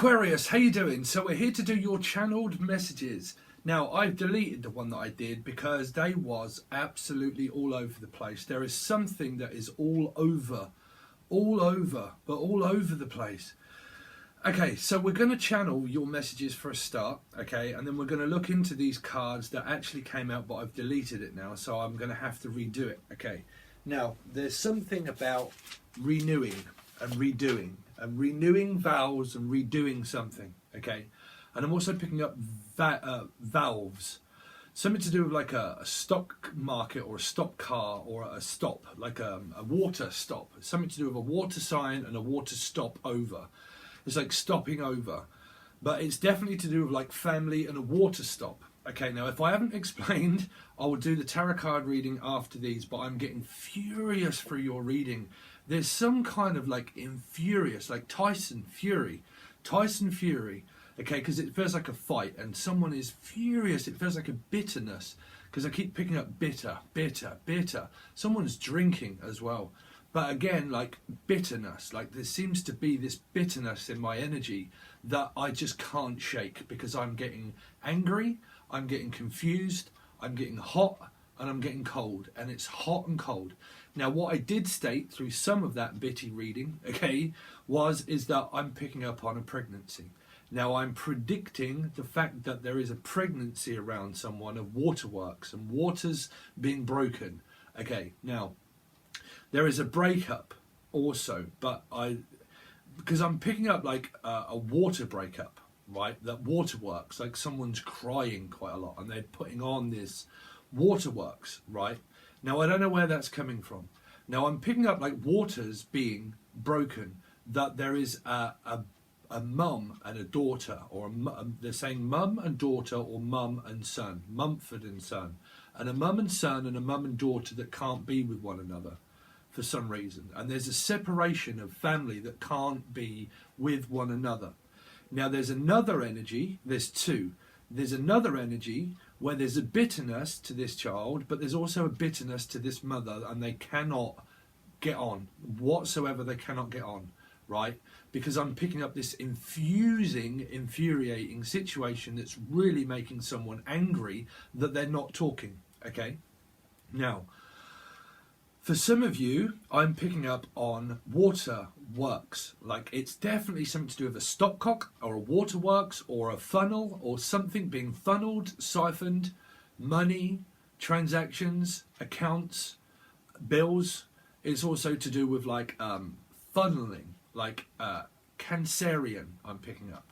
Aquarius, how you doing? So we're here to do your channeled messages. Now, I've deleted the one that I did because they was absolutely all over the place. There is something that is all over the place. Okay, so we're going to channel your messages for a start, okay, and then we're going to look into these cards that actually came out, but I've deleted it now, so I'm going to have to redo it, okay. Now, there's something about renewing and redoing, and renewing vows and redoing something, okay. And I'm also picking up valves, something to do with like a stock market or a stop car or a stop, like a water stop, something to do with a water sign and a water stop over. It's like stopping over, but it's definitely to do with like family and a water stop. Okay, now if I haven't explained, I will do the tarot card reading after these, but I'm getting furious for your reading. There's some kind of like infurious, like Tyson Fury, okay, because it feels like a fight and someone is furious. It feels like a bitterness because I keep picking up bitter. Someone's drinking as well. But again, like bitterness, like there seems to be this bitterness in my energy that I just can't shake because I'm getting angry, I'm getting confused, I'm getting hot, and I'm getting cold, and it's hot and cold. Now, what I did state through some of that bitty reading, okay, is that I'm picking up on a pregnancy. Now, I'm predicting the fact that there is a pregnancy around someone of waterworks and waters being broken. Okay, now, there is a breakup also, but because I'm picking up like a water breakup, right? That waterworks, like someone's crying quite a lot and they're putting on this waterworks, right? Now, I don't know where that's coming from. Now, I'm picking up like waters being broken, that there is a mum and a daughter, or they're saying mum and daughter or mum and son, Mumford and Son, and a mum and son and a mum and daughter that can't be with one another for some reason, and there's a separation of family that can't be with one another. Now there's another energy, there's another energy where there's a bitterness to this child, but there's also a bitterness to this mother, and they cannot get on whatsoever. They cannot get on, right? Because I'm picking up this infuriating situation that's really making someone angry that they're not talking, okay? Now, for some of you, I'm picking up on water works. Like it's definitely something to do with a stopcock or a waterworks or a funnel or something being funneled, siphoned, money, transactions, accounts, bills. It's also to do with like funneling, like Cancerian I'm picking up.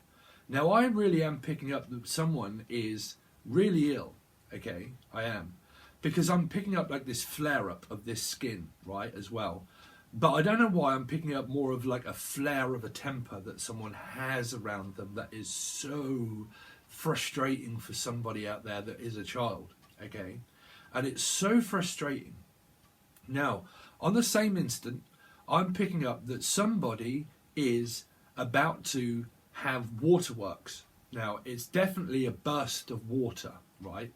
Now I really am picking up that someone is really ill, okay, I am. Because I'm picking up like this flare-up of this skin, right, as well. But I don't know why I'm picking up more of like a flare of a temper that someone has around them that is so frustrating for somebody out there that is a child, okay? And it's so frustrating. Now, on the same instant, I'm picking up that somebody is about to have waterworks. Now, it's definitely a burst of water, right?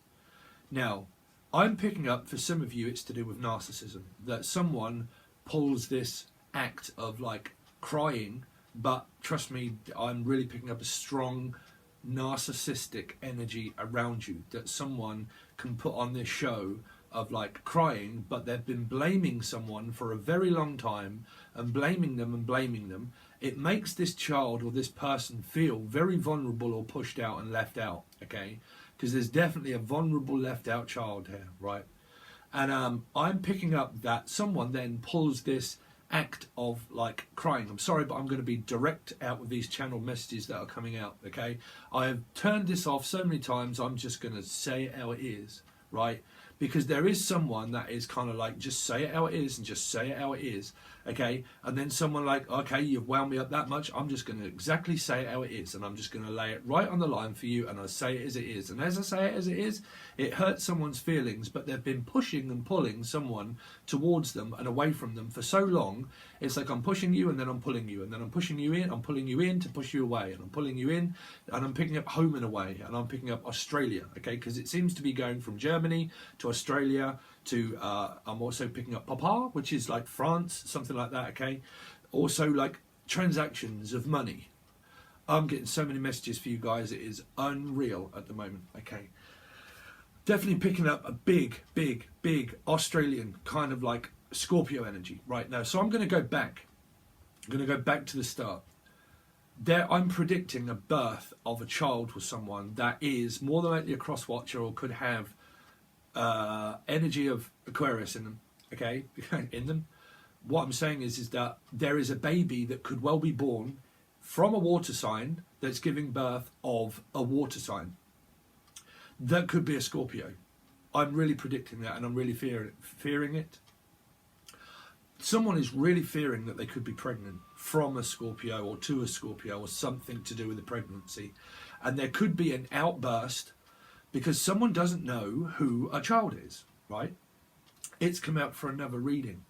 Now, I'm picking up, for some of you, it's to do with narcissism, that someone pulls this act of like crying, but trust me, I'm really picking up a strong narcissistic energy around you, that someone can put on this show of like crying, but they've been blaming someone for a very long time and blaming them. It makes this child or this person feel very vulnerable or pushed out and left out, okay? Because there's definitely a vulnerable left out child here, right? And I'm picking up that someone then pulls this act of like crying. I'm sorry, but I'm going to be direct out with these channel messages that are coming out, okay? I have turned this off so many times, I'm just going to say it how it is, right? Because there is someone that is kind of like, just say it how it is and just say it how it is, okay? And then someone like, okay, you've wound me up that much, I'm just going to exactly say it how it is, and I'm just going to lay it right on the line for you, and I say it as it is. And as I say it as it is, it hurts someone's feelings, but they've been pushing and pulling someone towards them and away from them for so long. It's like I'm pushing you and then I'm pulling you, and then I'm pushing you in, I'm pulling you in to push you away, and I'm pulling you in, and I'm picking up home and away, and I'm picking up Australia, okay? Because it seems to be going from Germany to Australia to, I'm also picking up Papa, which is like France, something like that, okay? Also like transactions of money. I'm getting so many messages for you guys. It is unreal at the moment. Okay. Definitely picking up a big Australian kind of like Scorpio energy right now. So I'm going to go back. I'm going to go back to the start. There, I'm predicting a birth of a child with someone that is more than likely a cross watcher or could have energy of Aquarius in them. Okay, in them. What I'm saying is that there is a baby that could well be born from a water sign that's giving birth of a water sign. That could be a Scorpio. I'm really predicting that, and I'm really fearing it. Someone is really fearing that they could be pregnant from a Scorpio or to a Scorpio or something to do with the pregnancy. And there could be an outburst because someone doesn't know who a child is, right? It's come out for another reading.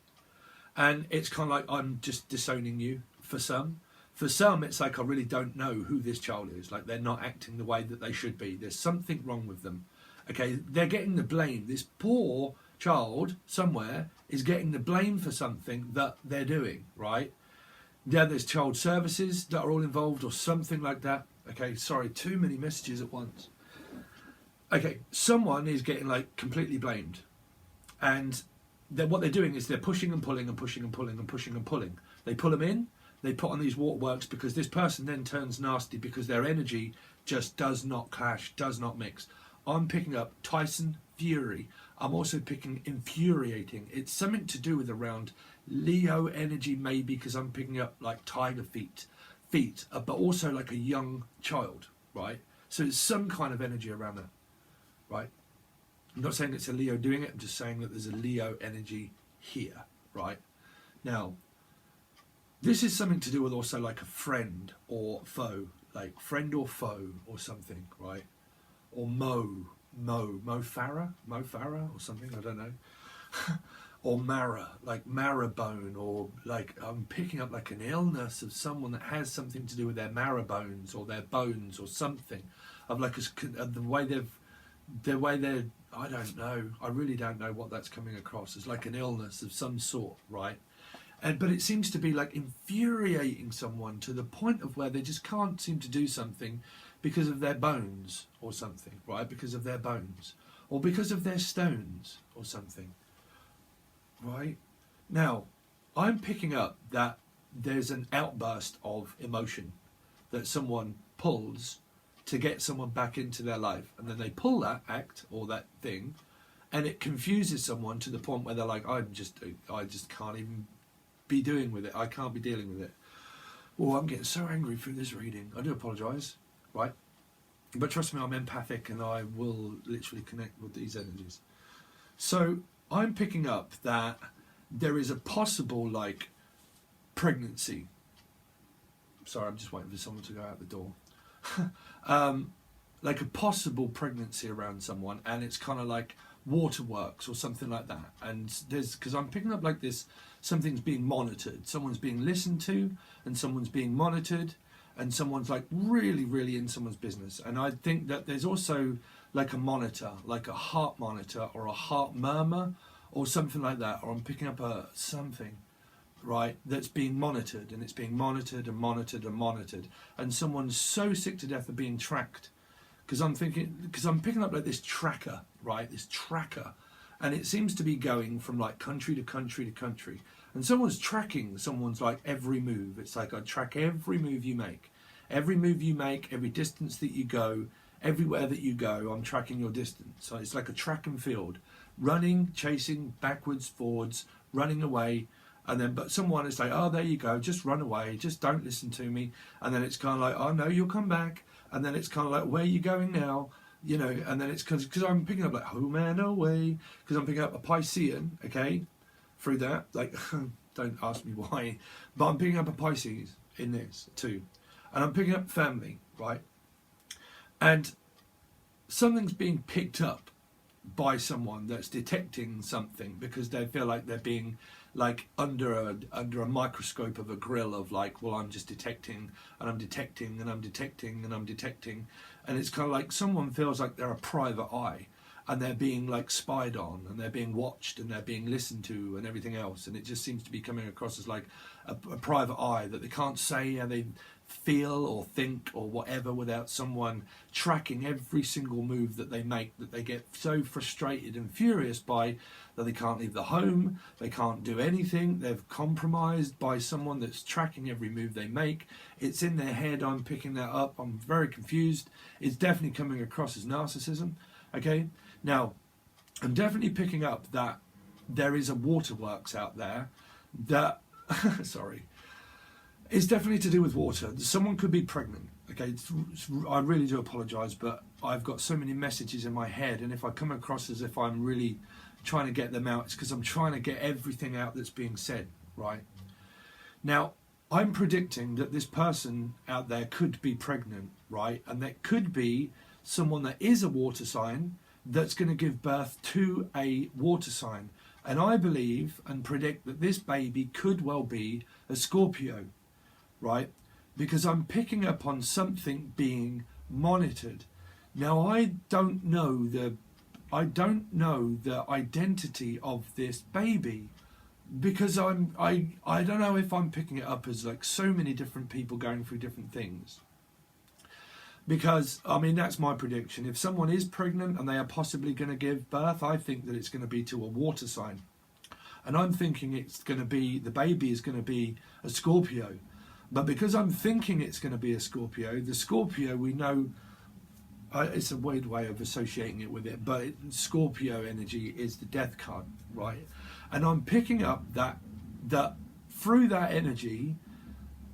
And it's kind of like, I'm just disowning you for some. For some, it's like, I really don't know who this child is. Like, they're not acting the way that they should be. There's something wrong with them. Okay, they're getting the blame. This poor child somewhere is getting the blame for something that they're doing, right? Yeah, there's child services that are all involved or something like that. Okay, sorry, too many messages at once. Okay, someone is getting like completely blamed. And what they're doing is they're pushing and pulling and pushing and pulling and pushing and pulling. They pull them in. They put on these waterworks because this person then turns nasty because their energy just does not clash, does not mix. I'm picking up Tyson Fury. I'm also picking infuriating. It's something to do with around Leo energy maybe because I'm picking up like tiger feet, but also like a young child, right? So it's some kind of energy around that, right? I'm not saying it's a Leo doing it. I'm just saying that there's a Leo energy here, right? Now, this is something to do with also like a friend or foe, like friend or foe or something, right? Or Mo Farah or something, I don't know. Or Mara, like marrowbone, or like I'm picking up like an illness of someone that has something to do with their marrowbones or their bones or something. Of like the way they're, I don't know. I really don't know what that's coming across. It's like an illness of some sort, right? But it seems to be like infuriating someone to the point of where they just can't seem to do something because of their bones or something, right? Because of their bones or because of their stones or something, right? Now, I'm picking up that there's an outburst of emotion that someone pulls to get someone back into their life. And then they pull that act or that thing and it confuses someone to the point where they're like, I just can't even be doing with it. I can't be dealing with it. Oh, I'm getting so angry through this reading. I do apologise, right? But trust me, I'm empathic and I will literally connect with these energies. So I'm picking up that there is a possible like pregnancy. Sorry, I'm just waiting for someone to go out the door. Like a possible pregnancy around someone, and it's kind of like waterworks or something like that. And there's, because I'm picking up like this, something's being monitored, someone's being listened to, and someone's being monitored, and someone's like really in someone's business. And I think that there's also like a monitor, like a heart monitor or a heart murmur or something like that, or I'm picking up a something, right, that's being monitored, and it's being monitored and monitored and monitored, and someone's so sick to death of being tracked. Because I'm picking up like this tracker, right, this tracker, and it seems to be going from like country to country to country, and someone's tracking someone's like every move. It's like I track every move you make, every distance that you go, everywhere that you go, I'm tracking your distance. So it's like a track and field, running, chasing, backwards, forwards, running away. And then, but someone is like, oh, there you go, just run away, just don't listen to me. And then it's kind of like, oh no, you'll come back. And then it's kind of like, where are you going now? You know, and then it's because I'm picking up like home and away, because I'm picking up a Piscean, okay, through that. Like, don't ask me why, but I'm picking up a Pisces in this too. And I'm picking up family, right? And something's being picked up by someone that's detecting something because they feel like they're being like under a microscope of a grill of like, well, I'm just detecting and I'm detecting and I'm detecting and I'm detecting, and it's kind of like someone feels like they're a private eye, and they're being like spied on, and they're being watched, and they're being listened to, and everything else. And it just seems to be coming across as like a private eye, that they can't say how they feel or think or whatever without someone tracking every single move that they make, that they get so frustrated and furious by, that they can't leave the home, they can't do anything, they're compromised by someone that's tracking every move they make. It's in their head. I'm picking that up. I'm very confused. It's definitely coming across as narcissism. Okay, now I'm definitely picking up that there is a waterworks out there that sorry, it's definitely to do with water. Someone could be pregnant. Okay, I really do apologise, but I've got so many messages in my head, and if I come across as if I'm really trying to get them out, it's because I'm trying to get everything out that's being said, right? Now, I'm predicting that this person out there could be pregnant, right? And that could be someone that is a water sign that's going to give birth to a water sign. And I believe and predict that this baby could well be a Scorpio, right? Because I'm picking up on something being monitored. Now, I don't know the identity of this baby, because I don't know if I'm picking it up as like so many different people going through different things. Because, I mean, that's my prediction. If someone is pregnant and they are possibly going to give birth, I think that it's going to be to a water sign. And I'm thinking it's going to be, the baby is going to be a Scorpio. But because I'm thinking it's going to be a Scorpio, the Scorpio, we know, it's a weird way of associating it with it, but Scorpio energy is the death card, right? And I'm picking up that through that energy,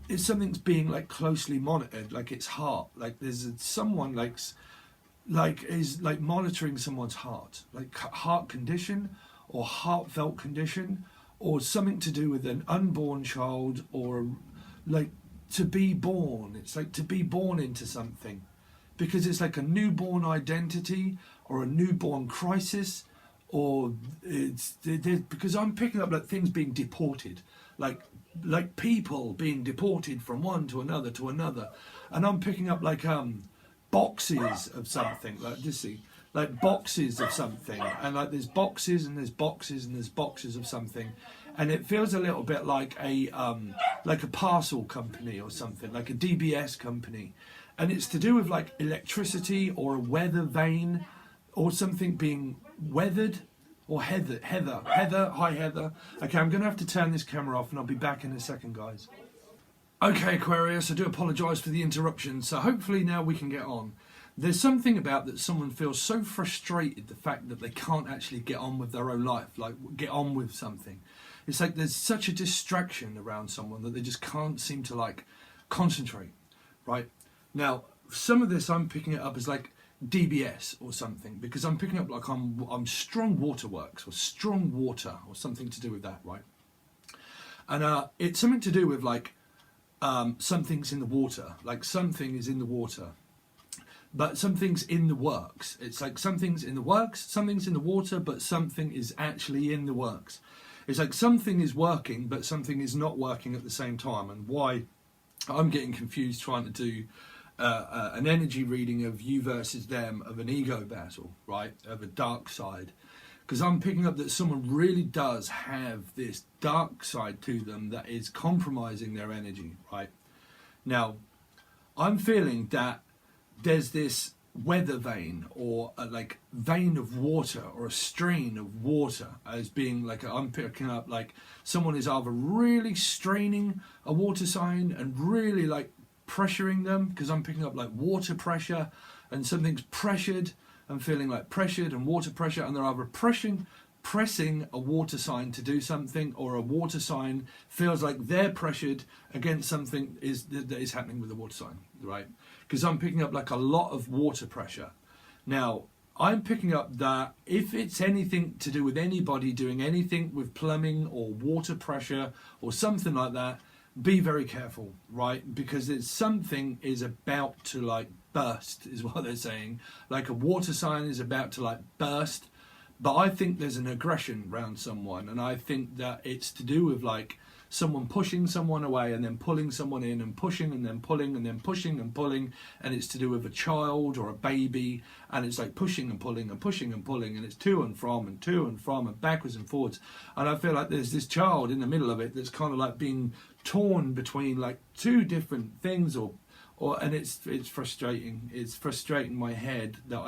it's something's being like closely monitored, like its heart, like there's someone is like monitoring someone's heart, like heart condition or heartfelt condition, or something to do with an unborn child, or like to be born. It's like to be born into something, because it's like a newborn identity or a newborn crisis, or it's because I'm picking up like things being deported, like people being deported from one to another, and I'm picking up like boxes of something, like this, see, like boxes of something, and like there's boxes and there's boxes and there's boxes of something, and it feels a little bit like a parcel company or something, like a DBS company, and it's to do with like electricity or a weather vane or something being weathered. Or Heather, hi Heather. Okay, I'm going to have to turn this camera off and I'll be back in a second, guys. Okay, Aquarius, I do apologise for the interruption, so hopefully now we can get on. There's something about that someone feels so frustrated, the fact that they can't actually get on with their own life, like get on with something. It's like there's such a distraction around someone that they just can't seem to like concentrate, right? Now, some of this I'm picking it up as like DBS or something, because I'm picking up like I'm strong waterworks or strong water or something to do with that, right? And it's something to do with like something's in the water, like something is in the water, but something's in the works. It's like something's in the works, something's in the water, but something is actually in the works. It's like something is working, but something is not working at the same time. And why I'm getting confused trying to do an energy reading of you versus them, of an ego battle, right, of a dark side, because I'm picking up that someone really does have this dark side to them that is compromising their energy, right? Now, I'm feeling that there's this weather vane, or a like vein of water, or a strain of water, as being like I'm picking up like someone is either really straining a water sign and really like pressuring them, because I'm picking up like water pressure, and something's pressured and feeling like pressured and water pressure, and they're either pressing a water sign to do something, or a water sign feels like they're pressured against something that is happening with the water sign, right? Because I'm picking up like a lot of water pressure. Now, I'm picking up that if it's anything to do with anybody doing anything with plumbing or water pressure or something like that, be very careful, right? Because there's something is about to like burst, is what they're saying. Like a water sign is about to like burst. But I think there's an aggression around someone, and I think that it's to do with like someone pushing someone away and then pulling someone in, and pushing and then pulling and then pushing and pulling, and it's to do with a child or a baby, and it's like pushing and pulling and pushing and pulling, and it's to and from and backwards and forwards. And I feel like there's this child in the middle of it that's kind of like being torn between like two different things, and it's frustrating. It's frustrating my head that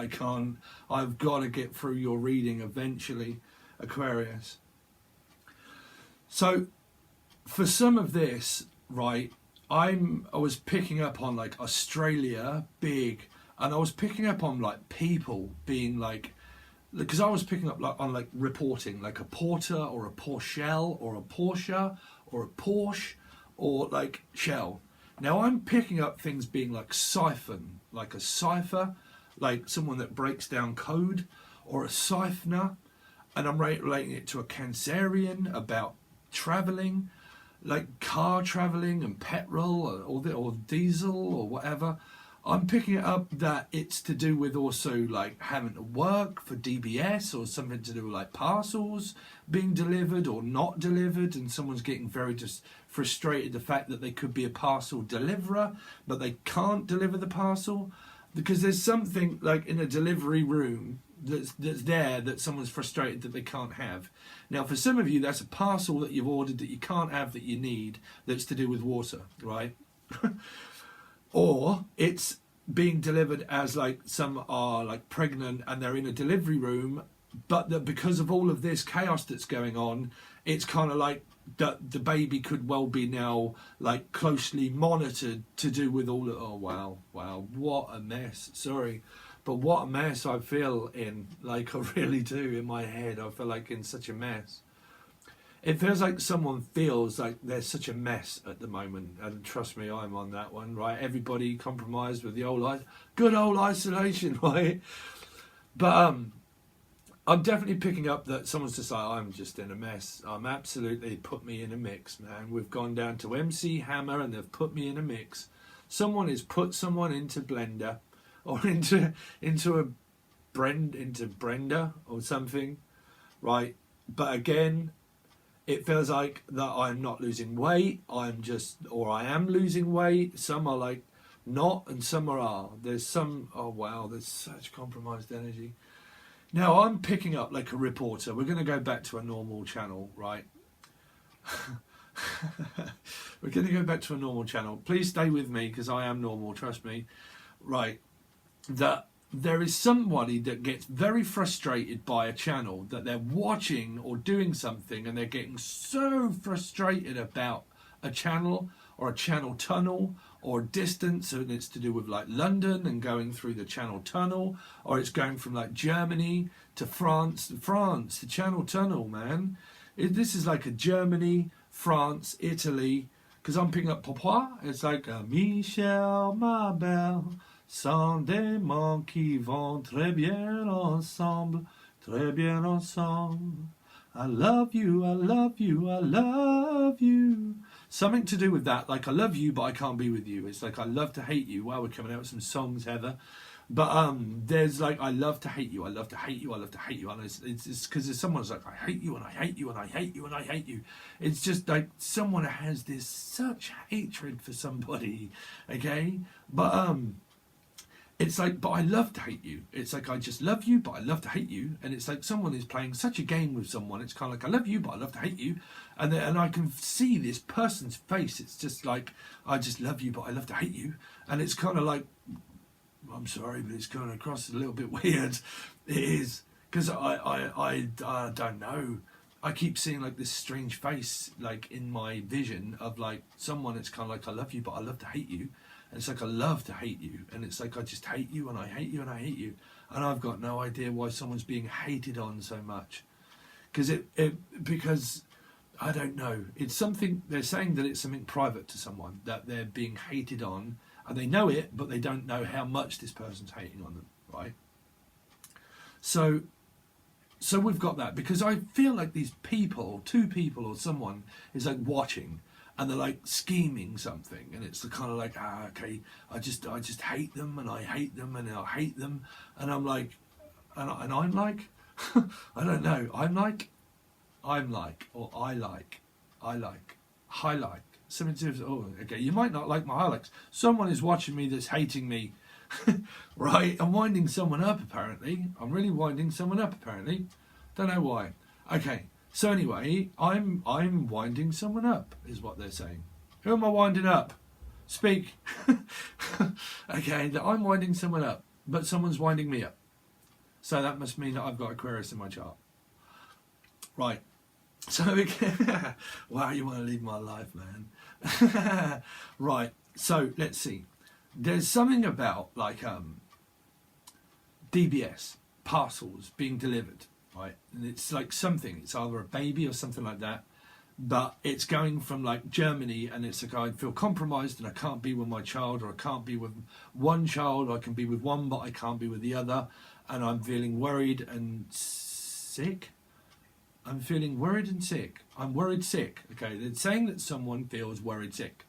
I've got to get through your reading eventually, Aquarius. So for some of this, right, I was picking up on like Australia big, and I was picking up on like people being like, because I was picking up like on like reporting, like a porter or a Porchelle or a Porsche or a Porsche or like shell. Now I'm picking up things being like siphon, like a cipher, like someone that breaks down code, or a siphoner, and I'm relating it to a Cancerian about travelling, like car travelling and petrol or diesel or whatever. I'm picking it up that it's to do with also like having to work for DBS, or something to do with like parcels being delivered or not delivered, and someone's getting very just frustrated the fact that they could be a parcel deliverer but they can't deliver the parcel because there's something like in a delivery room that's there that someone's frustrated that they can't have. Now for some of you that's a parcel that you've ordered that you can't have, that you need, that's to do with water, right? Or it's being delivered as like some are like pregnant and they're in a delivery room, but that because of all of this chaos that's going on, it's kind of like that the baby could well be now like closely monitored to do with all of, oh wow, what a mess. Sorry, but what a mess I feel in, like I really do in my head. I feel like in such a mess. It feels like someone feels like there's such a mess at the moment, and trust me, I'm on that one, right? Everybody compromised with the good old isolation, right? But I'm definitely picking up that someone's just like, I'm just in a mess. I'm absolutely put me in a mix, man. We've gone down to MC Hammer and they've put me in a mix. Someone has put someone into Blender or into Brenda or something, right? But again, it feels like that I'm not losing weight. I am losing weight. Some are like not, and some are. There's some, oh wow, there's such compromised energy. Now I'm picking up like a reporter. We're going to go back to a normal channel, right? We're going to go back to a normal channel. Please stay with me because I am normal, trust me. Right, that there is somebody that gets very frustrated by a channel that they're watching or doing something, and they're getting so frustrated about a channel or a channel tunnel or distance, and it's to do with like London and going through the channel tunnel, or it's going from like Germany to France, the channel tunnel, man. This is like a Germany, France, Italy, because I'm picking up Papa. It's like Michel, ma belle, sont des monts qui vont très bien ensemble, très bien ensemble. I love you, I love you, I love you. Something to do with that, like I love you, but I can't be with you. It's like I love to hate you. Wow, we're coming out with some songs, Heather. But there's like I love to hate you, I love to hate you, I love to hate you, and it's because there's someone's like I hate you and I hate you and I hate you and I hate you. It's just like someone has this such hatred for somebody, okay? But it's like, but I love to hate you. It's like I just love you, but I love to hate you. And it's like someone is playing such a game with someone. It's kind of like I love you, but I love to hate you. And I can see this person's face. It's just like I just love you, but I love to hate you. And it's kind of like, I'm sorry, but it's coming across a little bit weird. It is, because I don't know. I keep seeing like this strange face like in my vision of like someone. It's kind of like I love you, but I love to hate you. And it's like I love to hate you, and it's like I just hate you and I hate you and I hate you, and I've got no idea why someone's being hated on so much, because I don't know. It's something they're saying that it's something private to someone that they're being hated on, and they know it, but they don't know how much this person's hating on them, right? So we've got that, because I feel like these people, two people or someone is like watching. And they're like scheming something, and it's the kind of like, okay, I just hate them, and I hate them, and I hate them, and I'm like, and I'm like, I don't know, I'm like, or I like, highlight. Something to do with, oh, okay, you might not like my highlights. Someone is watching me that's hating me. Right, I'm winding someone up apparently. I'm really winding someone up apparently. Don't know why. Okay, so anyway, I'm winding someone up is what they're saying. Who am I winding up? Speak. Okay, that I'm winding someone up, but someone's winding me up. So that must mean that I've got Aquarius in my chart. Right. So wow, you want to leave my life, man. Right. So let's see. There's something about like DBS parcels being delivered, right? And it's like something. It's either a baby or something like that. But it's going from like Germany, and it's like I feel compromised and I can't be with my child, or I can't be with one child. I can be with one, but I can't be with the other, and I'm feeling worried and sick. I'm feeling worried and sick. I'm worried sick. Okay, they're saying that someone feels worried sick.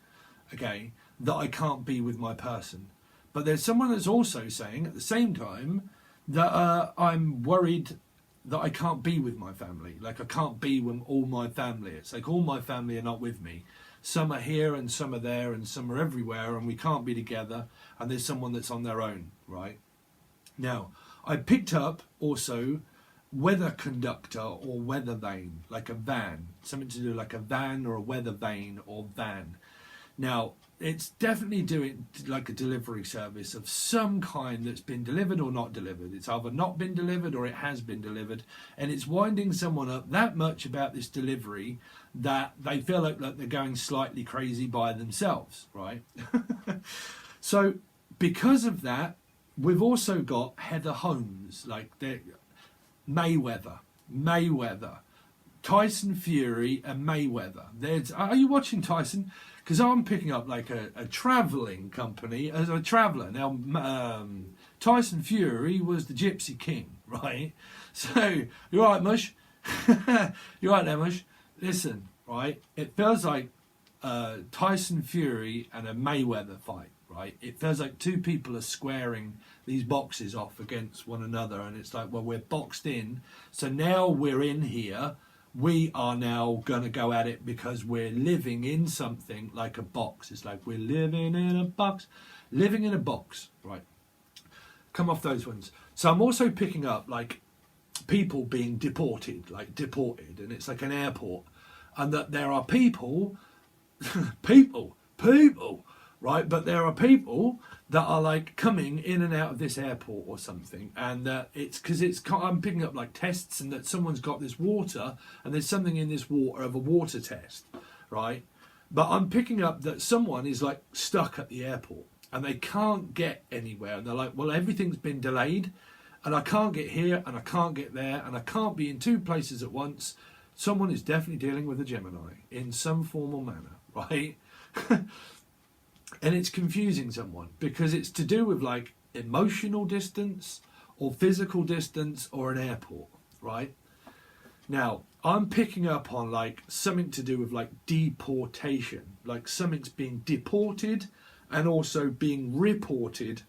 Okay, that I can't be with my person. But there's someone that's also saying at the same time that I'm worried that I can't be with my family. Like I can't be with all my family. It's like all my family are not with me. Some are here and some are there and some are everywhere, and we can't be together, and there's someone that's on their own, right? Now, I picked up also weather conductor or weather vane, like a van. Something to do like a van or a weather vane or van. Now, it's definitely doing like a delivery service of some kind that's been delivered or not delivered. It's either not been delivered or it has been delivered. And it's winding someone up that much about this delivery that they feel like they're going slightly crazy by themselves, right? So because of that, we've also got Heather Holmes, like Mayweather, Tyson Fury and Mayweather. Are you watching Tyson? Because I'm picking up like a travelling company as a traveller. Now, Tyson Fury was the Gypsy King, right? So, you're right, Mush. You're right there, Mush. Listen, right? It feels like Tyson Fury and a Mayweather fight, right? It feels like two people are squaring these boxes off against one another. And it's like, well, we're boxed in. So now we're in here. We are now going to go at it because we're living in something like a box. It's like we're living in a box. Living in a box, right? Come off those ones. So I'm also picking up like people being deported. And it's like an airport. And that there are people, people, right? But there are people that are like coming in and out of this airport or something, and it's because I'm picking up like tests, and that someone's got this water, and there's something in this water of a water test, right? But I'm picking up that someone is like stuck at the airport and they can't get anywhere, and they're like, well, everything's been delayed, and I can't get here, and I can't get there, and I can't be in two places at once. Someone is definitely dealing with a Gemini in some form or manner, right? And it's confusing someone because it's to do with like emotional distance or physical distance or an airport, right? Now, I'm picking up on like something to do with like deportation, like something's being deported and also being reported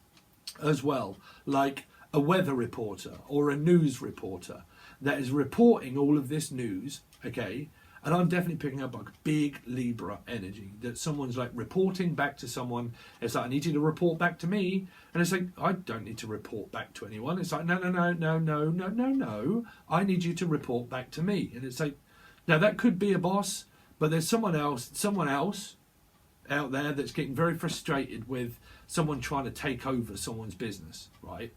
as well, like a weather reporter or a news reporter that is reporting all of this news, okay? And I'm definitely picking up like big Libra energy, that someone's like reporting back to someone. It's like, I need you to report back to me. And it's like, I don't need to report back to anyone. It's like, no. I need you to report back to me. And it's like, now that could be a boss, but there's someone else out there that's getting very frustrated with someone trying to take over someone's business, right?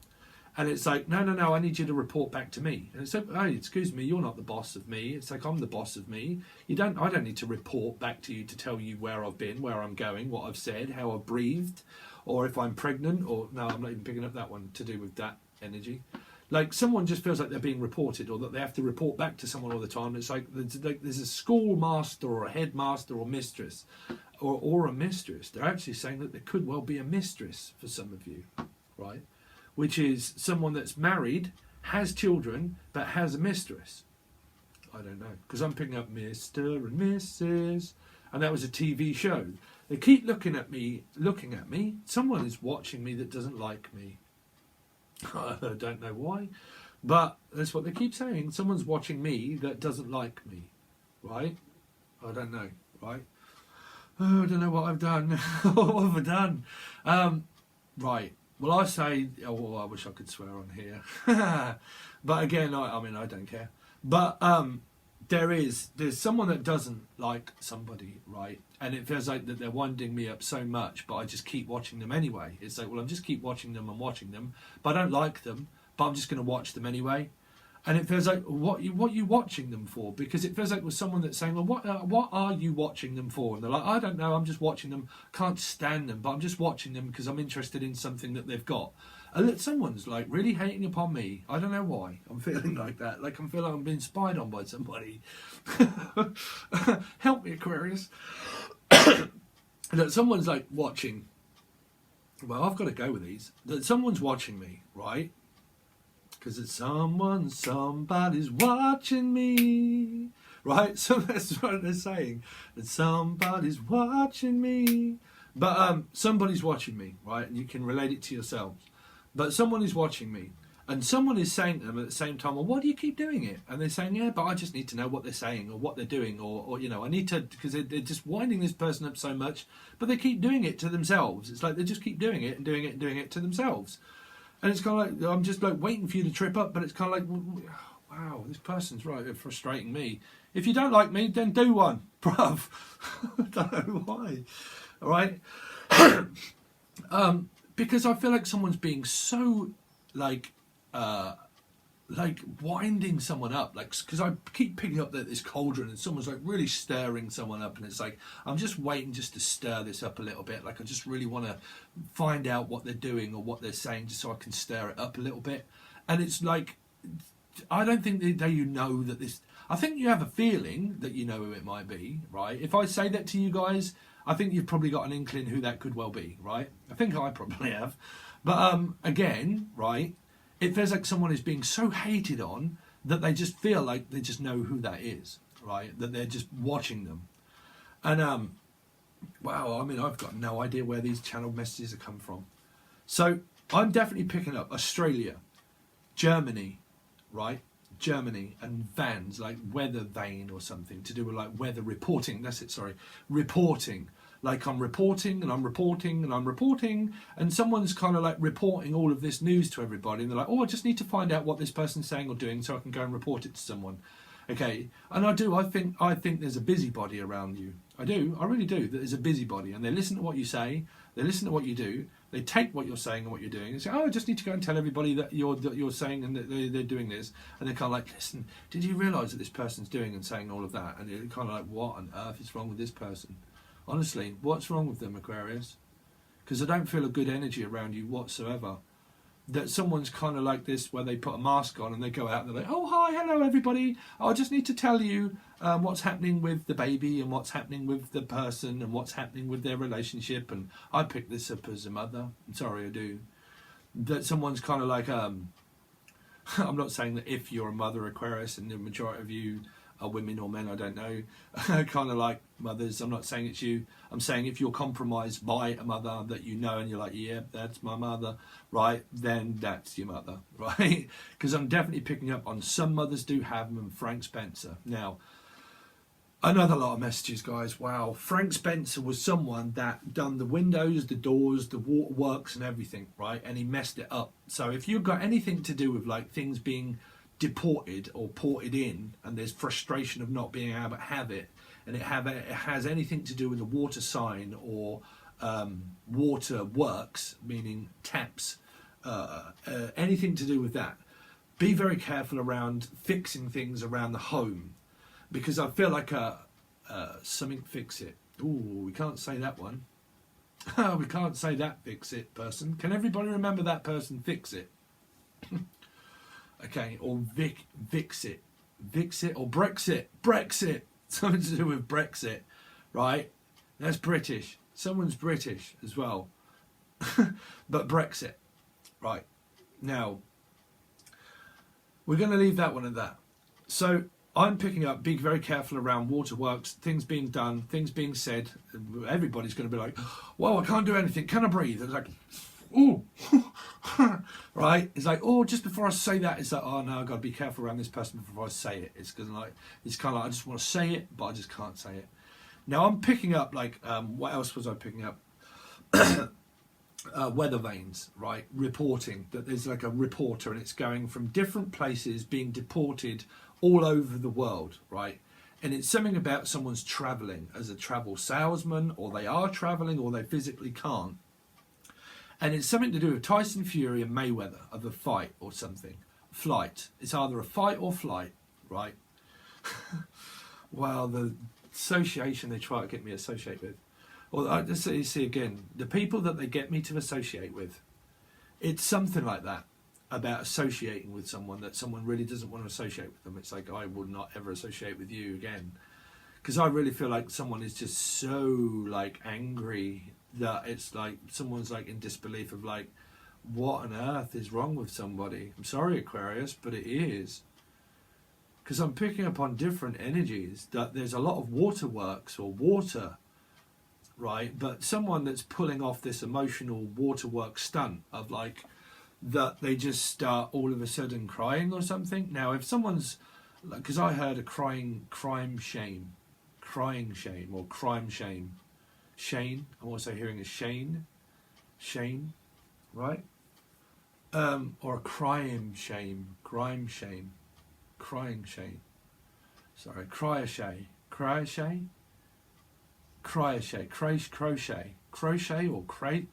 And it's like, no, I need you to report back to me. And it's like, hey, excuse me, you're not the boss of me. It's like, I'm the boss of me. I don't need to report back to you to tell you where I've been, where I'm going, what I've said, how I've breathed, or if I'm pregnant, or no, I'm not even picking up that one to do with that energy. Like someone just feels like they're being reported, or that they have to report back to someone all the time. It's like there's a schoolmaster or a headmaster or mistress, or a mistress. They're actually saying that there could well be a mistress for some of you, right? Which is someone that's married, has children, but has a mistress. I don't know, because I'm picking up Mr. and Mrs. And that was a TV show. They keep looking at me. Someone is watching me that doesn't like me. I don't know why, but that's what they keep saying. Someone's watching me that doesn't like me, right? I don't know, right? Oh, I don't know what I've done. What have I done? Right. Well, I say, oh, I wish I could swear on here. But again, I mean, I don't care. But there's someone that doesn't like somebody, right? And it feels like that they're winding me up so much, but I just keep watching them anyway. It's like, well, I'm just keep watching them and watching them, but I don't like them, but I'm just going to watch them anyway. And it feels like, what you watching them for? Because it feels like with someone that's saying, well, what are you watching them for? And they're like, I don't know, I'm just watching them. Can't stand them, but I'm just watching them because I'm interested in something that they've got. And someone's like really hating upon me. I don't know why. I'm feeling like that. Like I'm feeling like I'm being spied on by somebody. Help me, Aquarius. That someone's like watching. Well, I've got to go with these. That someone's watching me, right? Because it's somebody's watching me, right? So that's what they're saying, that somebody's watching me. But somebody's watching me, right? And you can relate it to yourselves. But someone is watching me, and someone is saying to them at the same time, well, why do you keep doing it? And they're saying, yeah, but I just need to know what they're saying or what they're doing, or you know, I need to, because they're just winding this person up so much, but they keep doing it to themselves. It's like they just keep doing it and doing it and doing it to themselves. And it's kind of like, I'm just like waiting for you to trip up, but it's kind of like, wow, this person's right, they're frustrating me. If you don't like me, then do one, bruv. I don't know why. All right? Because I feel like someone's being so, like winding someone up, like, because I keep picking up this cauldron and someone's like really stirring someone up, and it's like I'm just waiting just to stir this up a little bit. Like I just really want to find out what they're doing or what they're saying, just so I can stir it up a little bit. And it's like, I don't think that you know that this. I think you have a feeling that you know who it might be, right? If I say that to you guys, I think you've probably got an inkling who that could well be, right? I think I probably have. But again, right, it feels like someone is being so hated on that they just feel like they just know who that is, right? That they're just watching them. And, wow, I mean, I've got no idea where these channel messages have come from. So I'm definitely picking up Australia, Germany, right? Germany and vans, like weather vane or something to do with like weather reporting. That's it, sorry. Reporting. Like I'm reporting and I'm reporting and I'm reporting, and someone's kind of like reporting all of this news to everybody, and they're like, oh, I just need to find out what this person's saying or doing so I can go and report it to someone. Okay, and I think there's a busybody around you. I really do, that there's a busybody, and they listen to what you say, they listen to what you do, they take what you're saying and what you're doing and say, oh, I just need to go and tell everybody that you're saying and that they're doing this. And they're kind of like, listen, did you realise that this person's doing and saying all of that? And you're kind of like, what on earth is wrong with this person? Honestly, what's wrong with them, Aquarius? Because I don't feel a good energy around you whatsoever. That someone's kind of like this, where they put a mask on and they go out and they're like, oh, hi, hello, everybody. I just need to tell you what's happening with the baby and what's happening with the person and what's happening with their relationship. And I pick this up as a mother. I'm sorry, I do. That someone's kind of like, I'm not saying that if you're a mother, Aquarius, and the majority of you are women or men, I don't know, kind of like mothers. I'm not saying it's you. I'm saying if you're compromised by a mother that you know and you're like, yeah, that's my mother, right, then that's your mother, right? Because I'm definitely picking up on some mothers do have them, and Frank Spencer. Now, another lot of messages, guys. Wow. Frank Spencer was someone that done the windows, the doors, the waterworks and everything, right? And he messed it up. So if you've got anything to do with like things being deported or ported in, and there's frustration of not being able to have it, and it has anything to do with the water sign or water works, meaning taps, anything to do with that, be very careful around fixing things around the home, because I feel like something fix it. Ooh, we can't say that one. We can't say that fix it person. Can everybody remember that person? Fix it. Okay, or Vixit or Brexit, something to do with Brexit, right? That's British. Someone's British as well, but Brexit, right? Now we're going to leave that one at that. So I'm picking up, being very careful around waterworks, things being done, things being said. Everybody's going to be like, well, I can't do anything. Can I breathe? It's like, oh, right? It's like, oh, just before I say that, it's like, oh no, I've got to be careful around this person before I say it. It's because like, it's kind of like, I just want to say it, but I just can't say it. Now I'm picking up like, what else was I picking up? Weather vanes, right? Reporting that there's like a reporter and it's going from different places being deported all over the world, right? And it's something about someone's traveling as a travel salesman, or they are traveling, or they physically can't. And it's something to do with Tyson Fury and Mayweather, of a fight or something. Flight. It's either a fight or flight, right? Well, the association they try to get me to associate with. Well, I just see again, the people that they get me to associate with. It's something like that, about associating with someone that someone really doesn't want to associate with them. It's like, I will not ever associate with you again. Because I really feel like someone is just so like angry that it's like someone's like in disbelief of like, what on earth is wrong with somebody? I'm sorry, Aquarius, but it is. Because I'm picking up on different energies, that there's a lot of waterworks or water, right? But someone that's pulling off this emotional waterwork stunt of like, that they just start all of a sudden crying or something. Now, if someone's, because I heard a crying shame, or crime shame. Shane, I'm also hearing a Shane, right? Or a crying shame, crying shame. Sorry, crochet, or crate.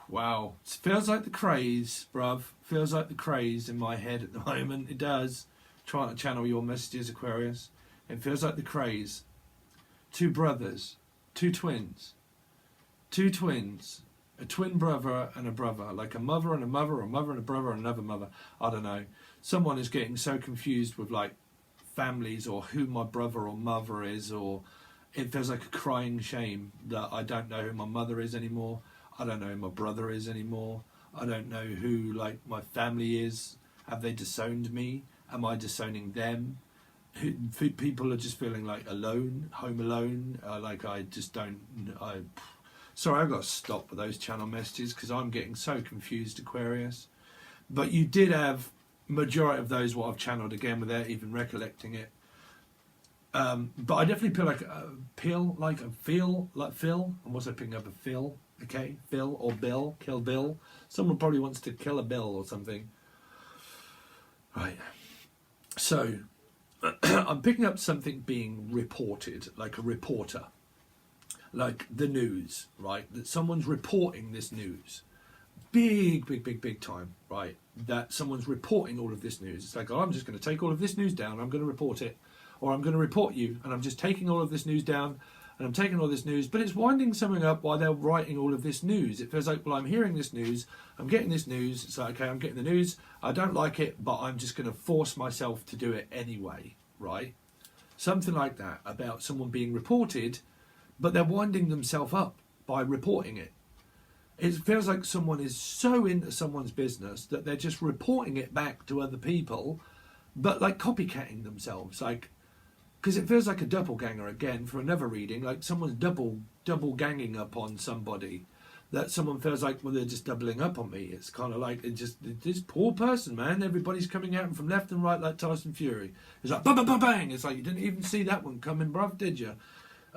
Wow, it feels like the craze, bruv. Feels like the craze in my head at the moment. It does. Trying to channel your messages, Aquarius. It feels like the craze. Two brothers, two twins, a twin brother and a brother, like a mother and a mother, or a mother and a brother and another mother. I don't know. Someone is getting so confused with like families or who my brother or mother is, or it feels like a crying shame that I don't know who my mother is anymore. I don't know who my brother is anymore. I don't know who like my family is. Have they disowned me? Am I disowning them? People are just feeling like alone, home alone. Like I just don't. Sorry, I've got to stop with those channel messages because I'm getting so confused, Aquarius. But you did have majority of those what I've channeled again without even recollecting it. But I definitely feel like Phil. I'm also picking up a Phil. Okay, Phil or Bill, kill Bill. Someone probably wants to kill a Bill or something. Right. So I'm picking up something being reported, like a reporter, like the news, right? That someone's reporting this news. Big time, right? That someone's reporting all of this news. It's like, oh, I'm just going to take all of this news down. I'm going to report it. Or I'm going to report you, and I'm just taking all of this news down, and I'm taking all this news, but it's winding something up while they're writing all of this news. It feels like, well, I'm hearing this news, I'm getting this news, it's like, okay, I'm getting the news, I don't like it, but I'm just going to force myself to do it anyway, right? Something like that, about someone being reported, but they're winding themselves up by reporting it. It feels like someone is so into someone's business that they're just reporting it back to other people, but like copycatting themselves, like, because it feels like a doppelganger again for another reading, like someone's double ganging up on somebody, that someone feels like, well, they're just doubling up on me. It's kind of like, this poor person, man, everybody's coming at him from left and right like Tyson Fury. It's like, bang, bang, bang, bang. It's like, you didn't even see that one coming, bruv, did you?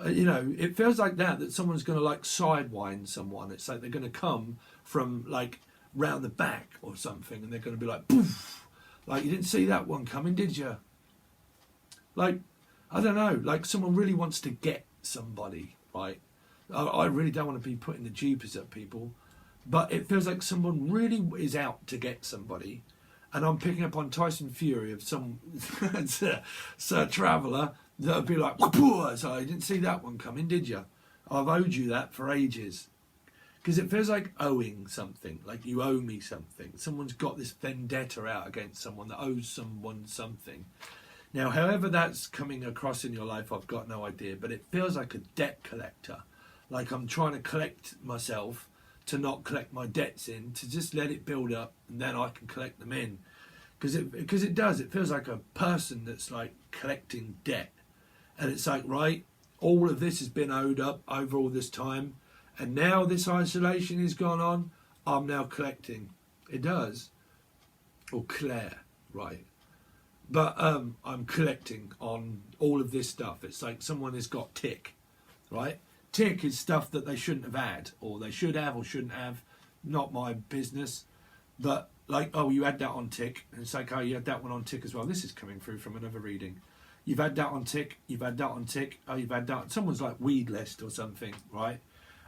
You know, it feels like that someone's going to like sidewind someone. It's like they're going to come from like round the back or something, and they're going to be like, poof, like, you didn't see that one coming, did you? Like, I don't know, like someone really wants to get somebody, right? I really don't want to be putting the jeepers at people, but it feels like someone really is out to get somebody. And I'm picking up on Tyson Fury of some Sir Traveller that would be like, so I didn't see that one coming, did you? I've owed you that for ages. Because it feels like owing something, like you owe me something. Someone's got this vendetta out against someone that owes someone something. Now, however that's coming across in your life, I've got no idea, but it feels like a debt collector. Like I'm trying to collect myself to not collect my debts in, to just let it build up, and then I can collect them in. Because it does. It feels like a person that's like collecting debt. And it's like, right, all of this has been owed up over all this time, and now this isolation has gone on, I'm now collecting. It does. Or Claire, right. But I'm collecting on all of this stuff. It's like someone has got tick, right? Tick is stuff that they shouldn't have had, or they should have or shouldn't have. Not my business. But like, oh, you had that on tick. And it's like, oh, you had that one on tick as well. This is coming through from another reading. You've had that on tick. You've had that on tick. Oh, you've had that. Someone's like weed list or something, right?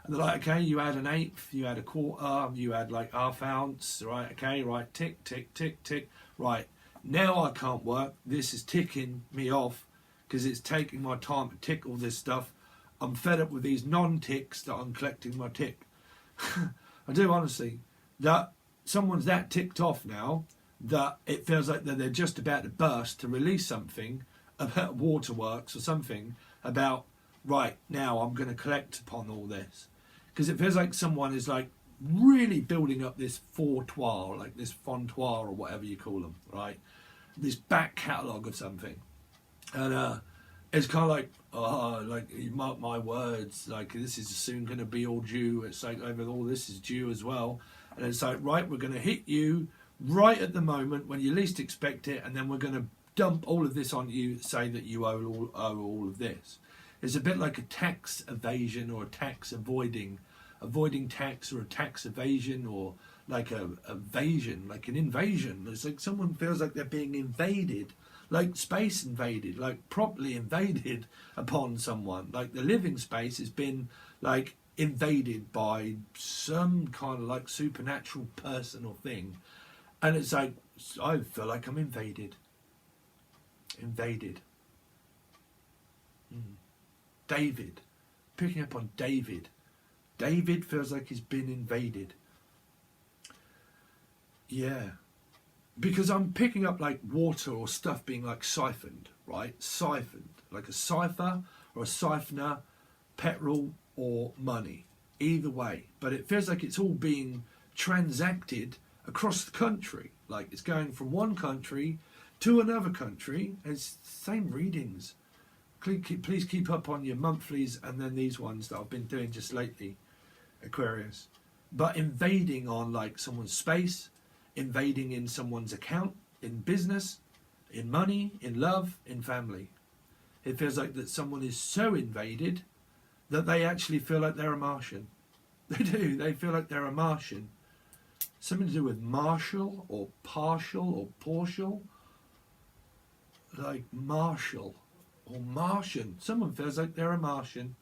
And they're like, okay, you had an eighth, you had a quarter, you had like half ounce, right? Okay, right, tick, tick, tick, tick. Right, now I can't work. This is ticking me off because it's taking my time to tick all this stuff. I'm fed up with these non-ticks that I'm collecting my tick. I do honestly. That someone's that ticked off now that it feels like that they're just about to burst to release something about waterworks or something about, right, now I'm going to collect upon all this. Because it feels like someone is like really building up this fautoir, like this fontoir or whatever you call them, right? This back catalogue of something. And it's kind of like, oh, like, you mark my words, like, this is soon going to be all due. It's like, over all this is due as well. And it's like, right, we're going to hit you right at the moment when you least expect it, and then we're going to dump all of this on you, say that you owe all of this. It's a bit like a tax evasion or a tax avoiding tax, or a tax evasion, or like a evasion, like an invasion. It's like someone feels like they're being invaded, like space invaded, like properly invaded upon someone. Like the living space has been like invaded by some kind of like supernatural person or thing. And it's like, I feel like I'm invaded. David, picking up on David. David feels like he's been invaded. Yeah, because I'm picking up like water or stuff being like siphoned, right? Siphoned, like a cipher or a siphoner, petrol or money, either way. But it feels like it's all being transacted across the country. Like it's going from one country to another country. It's the same readings. Please keep up on your monthlies and then these ones that I've been doing just lately, Aquarius. But invading on like someone's space, invading in someone's account, in business, in money, in love, in family. It feels like that someone is so invaded that they actually feel like they're a Martian. They do. They feel like they're a Martian. Something to do with martial or partial or partial. Like Marshall or Martian. Someone feels like they're a Martian.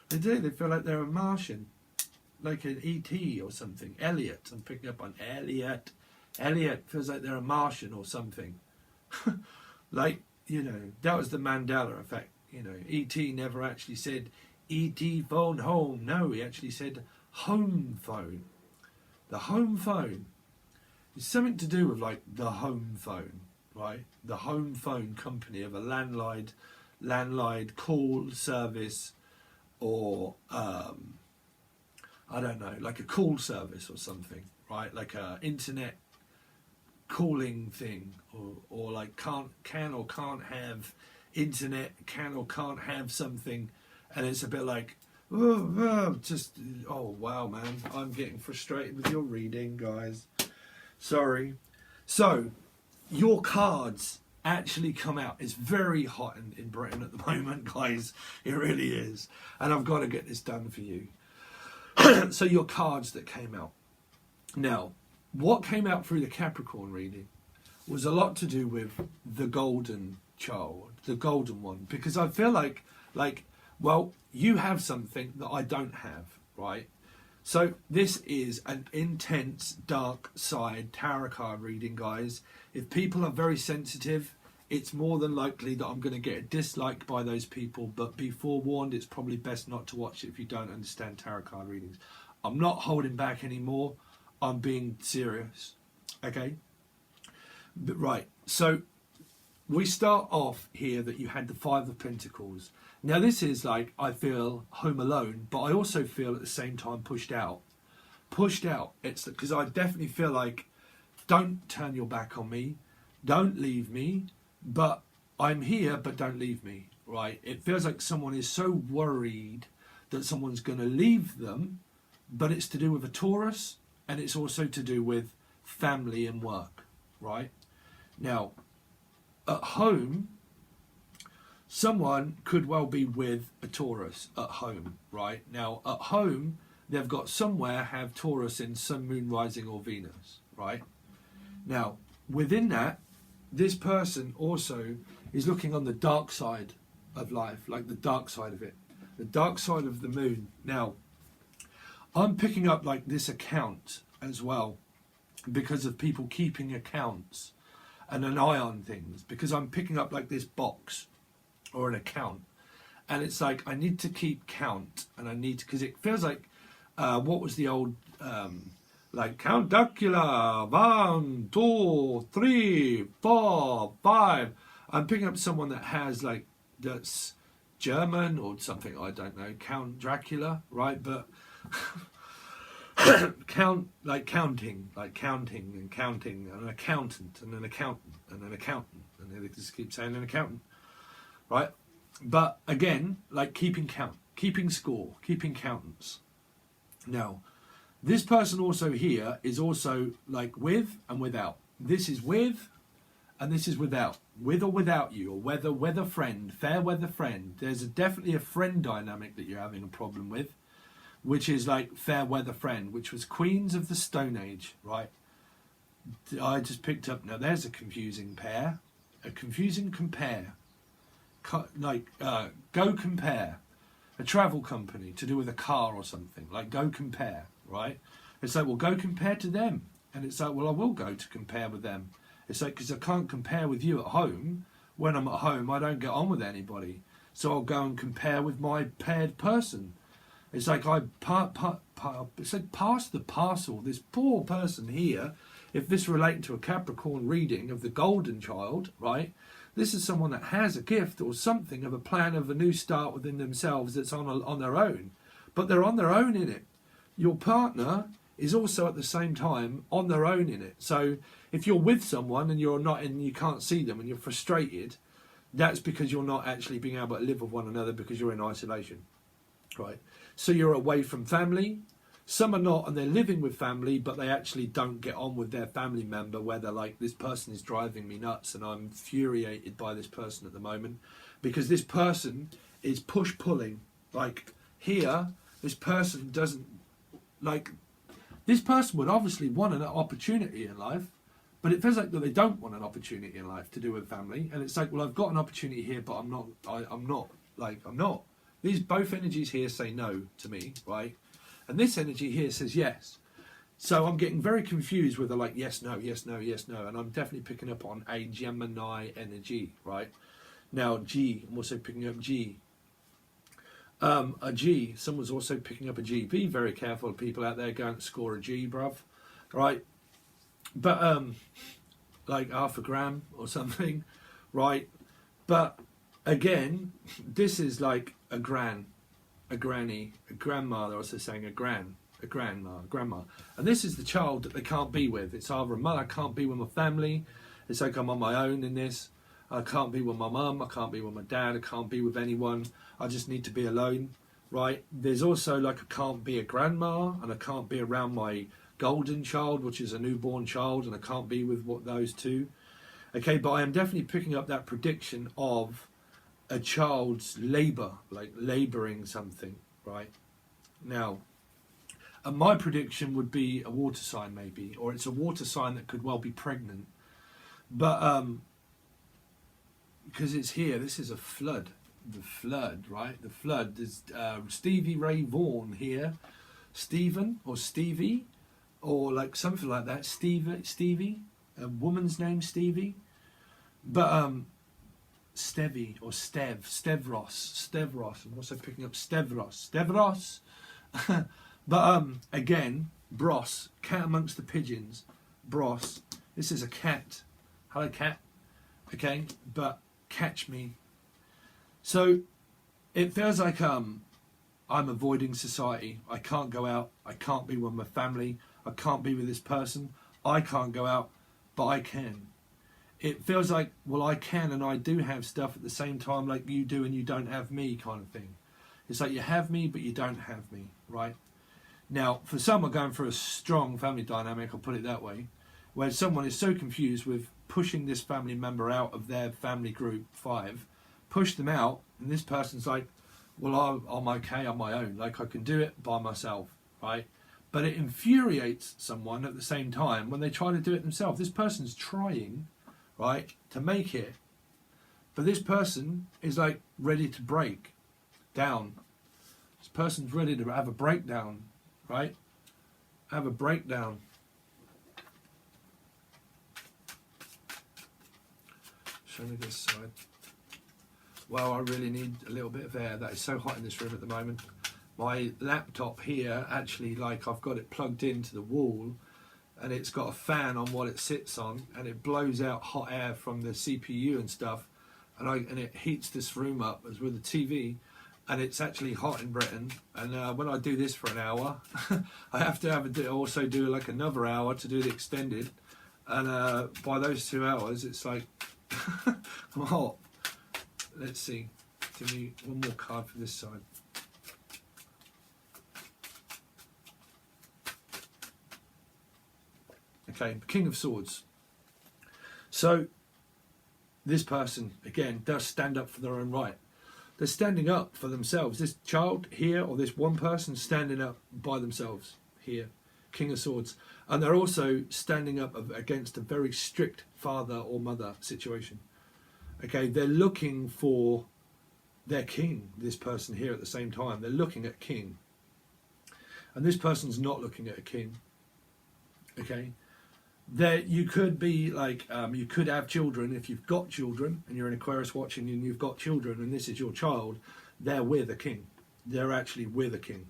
They do. They feel like they're a Martian. Like an E.T. or something. Elliot. I'm picking up on Elliot. Elliot feels like they're a Martian or something. Like, you know, that was the Mandela effect. You know, E.T. never actually said, E.T. phone home. No, he actually said home phone. The home phone is something to do with like the home phone, right? The home phone company of a landline call service, or I don't know, like a call service or something, right? Like a internet calling thing, or like can or can't have internet, can or can't have something, and it's a bit like, oh wow, man, I'm getting frustrated with your reading, guys. Sorry. So your cards actually come out. It's very hot in Britain at the moment, guys. It really is, and I've got to get this done for you. So your cards that came out. Now, what came out through the Capricorn reading was a lot to do with the golden child, the golden one, because I feel like, well, you have something that I don't have, right? So this is an intense, dark side tarot card reading, guys. If people are very sensitive, it's more than likely that I'm going to get a dislike by those people, but be forewarned, it's probably best not to watch it if you don't understand tarot card readings. I'm not holding back anymore. I'm being serious, okay? But right, so we start off here that you had the Five of Pentacles. Now this is like, I feel home alone, but I also feel at the same time pushed out. Pushed out. It's because I definitely feel like, don't turn your back on me, don't leave me, but I'm here, but don't leave me, right? It feels like someone is so worried that someone's going to leave them, but it's to do with a Taurus, and it's also to do with family and work, right? Now, at home, someone could well be with a Taurus at home, right? Now, at home, they've got somewhere have Taurus in Sun, Moon, Rising or Venus, right? Now, within that, this person also is looking on the dark side of life, like the dark side of it, the dark side of the moon. Now, I'm picking up like this account as well because of people keeping accounts and an eye on things, because I'm picking up like this box or an account, and it's like I need to keep count, and I need to, because it feels like what was the old like Count Dracula, 1, 2, 3, 4, 5. I'm picking up someone that has like that's German or something, I don't know, Count Dracula, right? But count, like counting and counting, and an accountant and an accountant and an accountant, and they just keep saying an accountant, right? But again, like keeping count, keeping score, keeping countants. Now, this person also here is also like with and without. This is with and this is without. With or without you, or weather friend, fair weather friend. There's definitely a friend dynamic that you're having a problem with, which is like fair weather friend, which was Queens of the Stone Age, right? I just picked up, now there's a confusing pair, a confusing compare, like go compare, a travel company to do with a car or something, like go compare, right? It's like, well, go compare to them. And it's like, well, I will go to compare with them. It's like, because I can't compare with you at home. When I'm at home, I don't get on with anybody. So I'll go and compare with my paired person. It's like it's like pass the parcel. This poor person here, if this relating to a Capricorn reading of the golden child, right? This is someone that has a gift or something of a plan of a new start within themselves that's on their own. But they're on their own in it. Your partner is also at the same time on their own in it. So if you're with someone and you're not, and you can't see them and you're frustrated, that's because you're not actually being able to live with one another because you're in isolation, right? So you're away from family. Some are not, and they're living with family, but they actually don't get on with their family member, where they're like, this person is driving me nuts and I'm infuriated by this person at the moment, because this person is push-pulling. Like here, this person doesn't, like, this person would obviously want an opportunity in life, but it feels like that they don't want an opportunity in life to do with family. And it's like, well, I've got an opportunity here, but I'm not. These both energies here say no to me, right? And this energy here says yes. So I'm getting very confused with the like yes, no, yes, no, yes, no. And I'm definitely picking up on a Gemini energy, right? Now G, I'm also picking up G. A G, someone's also picking up a G. Be very careful, people out there going to score a G, bruv. Right? But like half a gram or something, right? But again, this is like a gran, a granny, a grandma. They're also saying a grandma. And this is the child that they can't be with. It's either a mother, I can't be with my family. It's like I'm on my own in this. I can't be with my mum, I can't be with my dad, I can't be with anyone. I just need to be alone, right? There's also like I can't be a grandma, and I can't be around my golden child, which is a newborn child, and I can't be with those two. Okay, but I am definitely picking up that prediction of a child's labour, like labouring something, right? Now, and my prediction would be a water sign maybe, or it's a water sign that could well be pregnant. But because it's here, this is a flood. The flood, right? The flood. There's Stevie Ray Vaughan here. Stephen or Stevie, or like something like that. Stevie, a woman's name Stevie. But Stevie or Stevros. I'm also picking up Stevros. But again, Bros, cat amongst the pigeons. Bros. This is a cat. Hello, cat. Okay, but catch me. So it feels like I'm avoiding society. I can't go out. I can't be with my family. I can't be with this person. I can't go out, but I can. It feels like, well, I can and I do have stuff at the same time like you do and you don't have me kind of thing. It's like you have me, but you don't have me, right? Now, for some are going through a strong family dynamic, I'll put it that way. where someone is so confused with pushing this family member out of their family group 5, push them out, and this person's like, well, I'm okay on my own, like I can do it by myself, right? But it infuriates someone at the same time when they try to do it themselves. This person's trying, right, to make it, but this person is like ready to break down. This person's ready to have a breakdown, right? Have a breakdown. Show me this side. Well, I really need a little bit of air. That is so hot in this room at the moment. My laptop here, actually, like I've got it plugged into the wall, and it's got a fan on what it sits on, and it blows out hot air from the CPU and stuff, and it heats this room up as with the TV, and it's actually hot in Britain. And when I do this for an hour, I have to also do like another hour to do the extended, and by those 2 hours, it's like I'm hot. Let's see. Give me one more card for this side. Okay, King of Swords. So this person, again, does stand up for their own right. They're standing up for themselves. This child here, or this one person standing up by themselves here, King of Swords. And they're also standing up against a very strict father or mother situation. Okay, they're looking for their king, this person here at the same time. They're looking at king. And this person's not looking at a king. Okay? You could be like, you could have children. If you've got children and you're an Aquarius watching and you've got children and this is your child, they're with a king. They're actually with a king,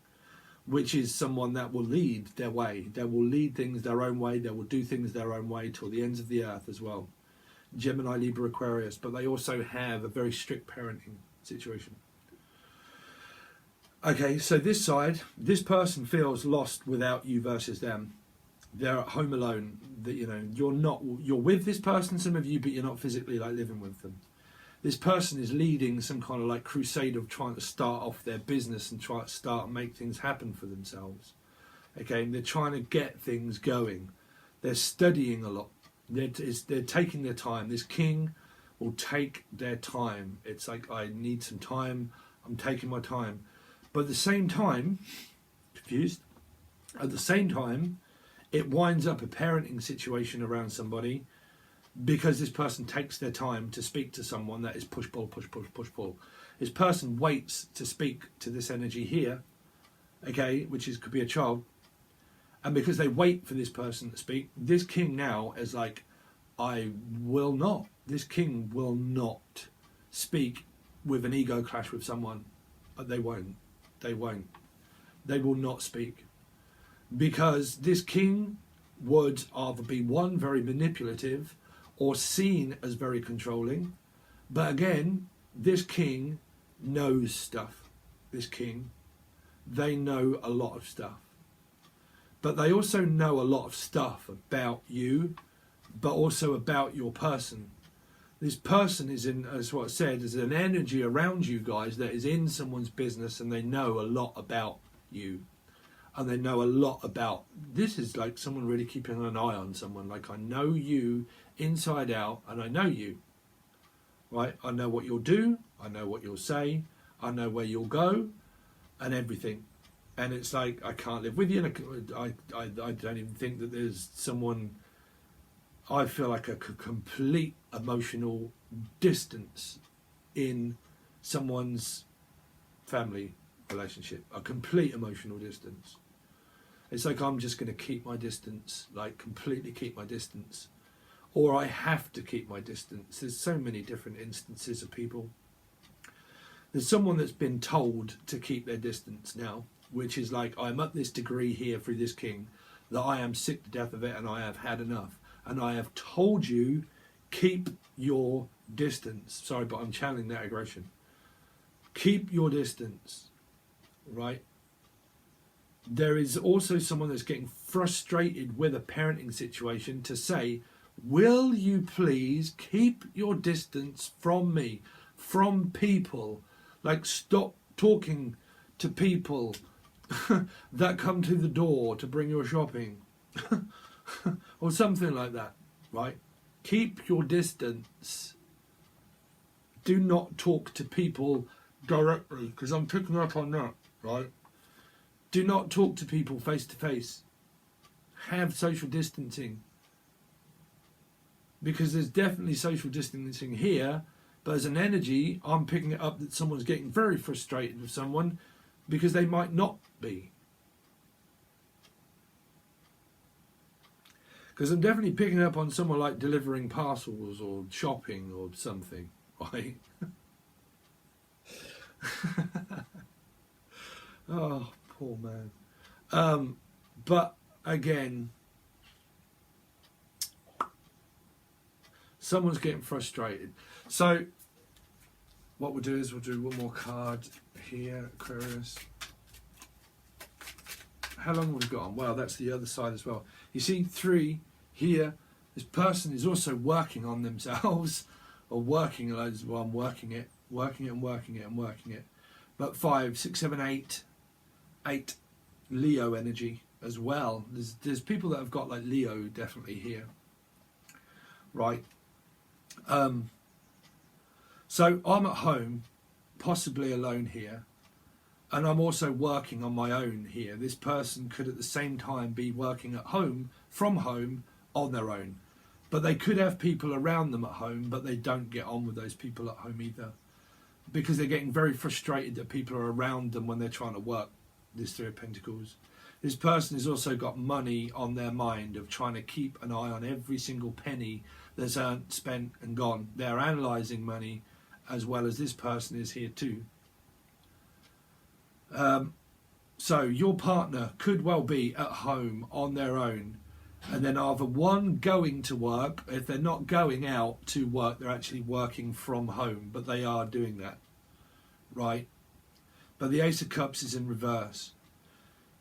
which is someone that will lead their way. They will lead things their own way. They will do things their own way till the ends of the earth as well. Gemini, Libra, Aquarius, but they also have a very strict parenting situation. Okay, so this side, this person feels lost without you versus them. They're at home alone. That you're with this person, some of you, but you're not physically like living with them. This person is leading some kind of like crusade of trying to start off their business and try to start and make things happen for themselves. Okay, and they're trying to get things going. They're studying a lot. They're taking their time. This king will take their time. It's like, I need some time. I'm taking my time. But at the same time, confused, at the same time, it winds up a parenting situation around somebody because this person takes their time to speak to someone that is push, pull, push, push, push, pull. This person waits to speak to this energy here, okay, could be a child. And because they wait for this person to speak, this king now is like, this king will not speak with an ego clash with someone. They won't. They will not speak. Because this king would either be one, very manipulative, or seen as very controlling. But again, this king knows stuff. This king, they know a lot of stuff. But they also know a lot of stuff about you, but also about your person. This person is in, as what I said, is an energy around you guys that is in someone's business, and they know a lot about you. And they know a lot about, this is like someone really keeping an eye on someone. Like, I know you inside out, and I know you. Right? I know what you'll do. I know what you'll say. I know where you'll go, and everything. And it's like, I can't live with you. I don't even think that there's someone, I feel like a complete emotional distance in someone's family relationship. A complete emotional distance. It's like, I'm just going to keep my distance, like completely keep my distance. Or I have to keep my distance. There's so many different instances of people. There's someone that's been told to keep their distance now, which is like, I'm at this degree here through this king, that I am sick to death of it and I have had enough. And I have told you, keep your distance. Sorry, but I'm channeling that aggression. Keep your distance, right? There is also someone that's getting frustrated with a parenting situation to say, will you please keep your distance from me, from people? Like, stop talking to people that come to the door to bring your shopping. or something like that, right? Keep your distance. Do not talk to people directly, because I'm picking up on that, right? Do not talk to people face to face. Have social distancing, because there's definitely social distancing here, but as an energy, I'm picking it up that someone's getting very frustrated with someone because they might not be. Because I'm definitely picking up on someone like delivering parcels or shopping or something, right? Oh, poor man. But again, someone's getting frustrated. So what we'll do is we'll do one more card here, Aquarius. How long have we got on? Well, that's the other side as well. You see 3 here. This person is also working on themselves, or working loads. Well, I'm working it. But 5, 6, 7, 8 Leo energy as well. There's people that have got like Leo definitely here, right? So I'm at home, possibly alone here, and I'm also working on my own here. This person could at the same time be working at home, from home, on their own. But they could have people around them at home, but they don't get on with those people at home either, because they're getting very frustrated that people are around them when they're trying to work. This 3 of Pentacles. This person has also got money on their mind, of trying to keep an eye on every single penny that's earned, spent and gone. They're analysing money, as well as this person is here too. So your partner could well be at home on their own, and then either one going to work. If they're not going out to work, they're actually working from home, but they are doing that, right? But the Ace of Cups is in reverse.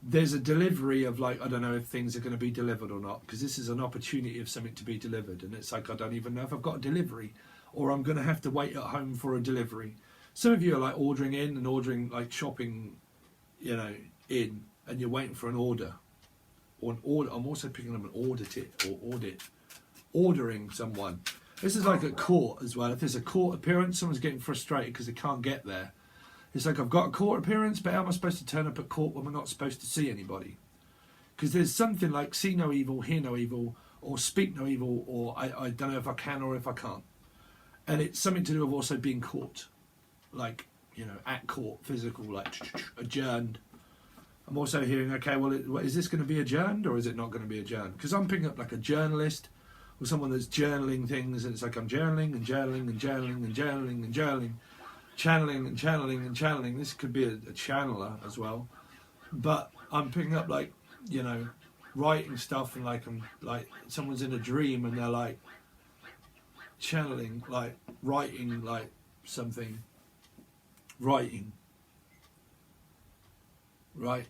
There's a delivery of, like, I don't know if things are going to be delivered or not, because this is an opportunity of something to be delivered, and it's like, I don't even know if I've got a delivery, or I'm going to have to wait at home for a delivery. Some of you are like ordering in and ordering, like shopping, you know, in, and you're waiting for an order. Or an order. I'm also picking up an audit. Ordering someone. This is like at court as well. If there's a court appearance, someone's getting frustrated because they can't get there. It's like, I've got a court appearance, but how am I supposed to turn up at court when we're not supposed to see anybody? Because there's something like see no evil, hear no evil, or speak no evil, or I don't know if I can or if I can't. And it's something to do with also being caught. Like, you know, at court, physical, like adjourned. I'm also hearing, okay, well, is this going to be adjourned or is it not going to be adjourned? Because I'm picking up like a journalist or someone that's journaling things, and it's like I'm journaling and journaling and journaling and journaling and journaling, channeling and channeling and channeling. This could be a channeler as well. But I'm picking up, like, you know, writing stuff, and like I'm like someone's in a dream and they're like channeling, like writing, like something, writing, right?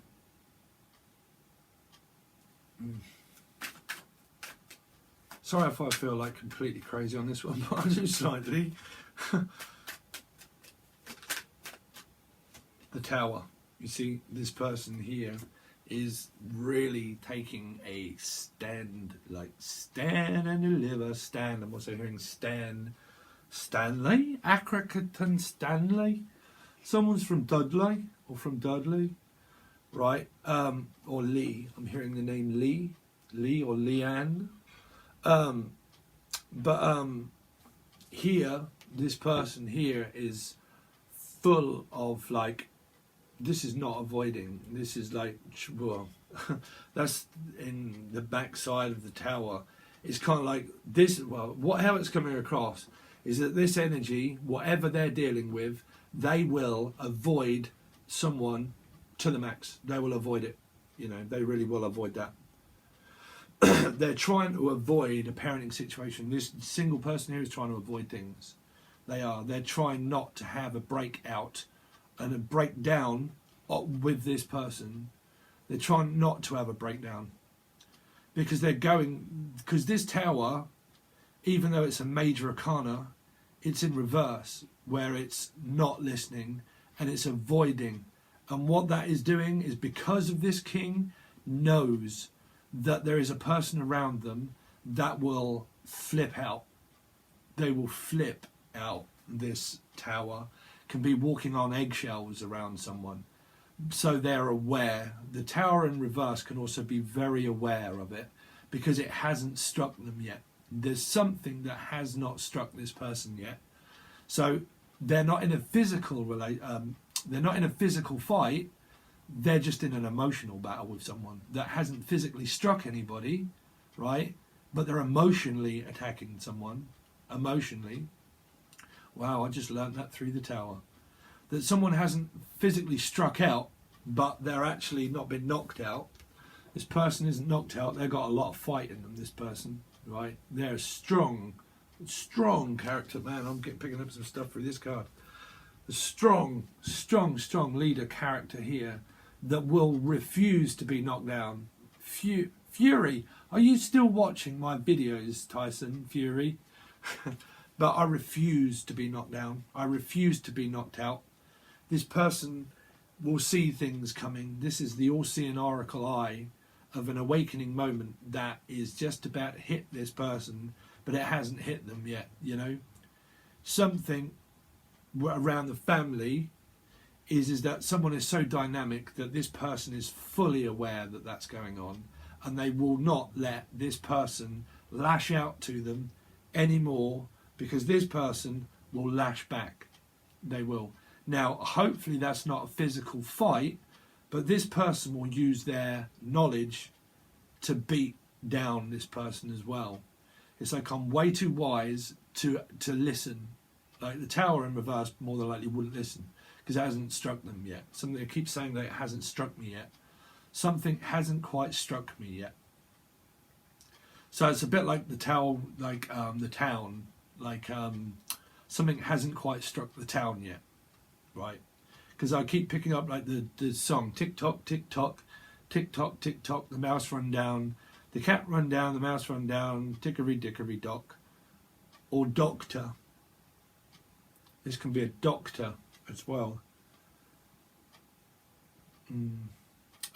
Sorry if I feel like completely crazy on this one, but I do slightly. The Tower. You see, this person here is really taking a stand, like stand and deliver, stand. I'm also hearing stand, Stanley, Accrington Stanley. Someone's from Dudley, or from Dudley, right? Or Lee. I'm hearing the name Lee or Leanne. Here, this person here is full of, like, this is not avoiding. This is like, well, that's in the back side of the tower. It's kind of like this. Well, how it's coming across is that this energy, whatever they're dealing with, they will avoid someone to the max. They will avoid it. You know, they really will avoid that. They're trying to avoid a parenting situation. This single person here is trying to avoid things. They're trying not to have a breakout and a breakdown with this person. They're trying not to have a breakdown because because this tower, even though it's a major arcana, it's in reverse, where it's not listening and it's avoiding. And what that is doing is, because of this king knows that there is a person around them that will flip out. They will flip out. This tower can be walking on eggshells around someone. So they're aware. The tower in reverse can also be very aware of it because it hasn't struck them yet. There's something that has not struck this person yet. So they're not in a physical they're not in a physical fight. They're just in an emotional battle with someone that hasn't physically struck anybody, right? But they're emotionally attacking someone. Emotionally. Wow, I just learned that through the tower. That someone hasn't physically struck out, but they're actually not been knocked out. This person isn't knocked out. They've got a lot of fight in them, this person, right? They're a strong character. Man, I'm picking up some stuff through this card. A strong leader character here that will refuse to be knocked down. Fury, are you still watching my videos, Tyson Fury? But I refuse to be knocked down. I refuse to be knocked out. This person will see things coming. This is the all-seeing oracle eye of an awakening moment that is just about to hit this person, but it hasn't hit them yet, you know. Something around the family is that someone is so dynamic that this person is fully aware that that's going on, and they will not let this person lash out to them anymore, because this person will lash back. They will. Now, hopefully that's not a physical fight, but this person will use their knowledge to beat down this person as well. It's like I'm way too wise to listen. Like the tower in reverse more than likely wouldn't listen because it hasn't struck them yet. Something they keep saying that it hasn't struck me yet. Something hasn't quite struck me yet. So it's a bit like the tower, like the town, like something hasn't quite struck the town yet, right? Because I keep picking up like the song tick tock, tick tock, tick tock, tick tock. The mouse run down, the cat run down, the mouse run down, tickery dickory dock, or doctor. This can be a doctor as well.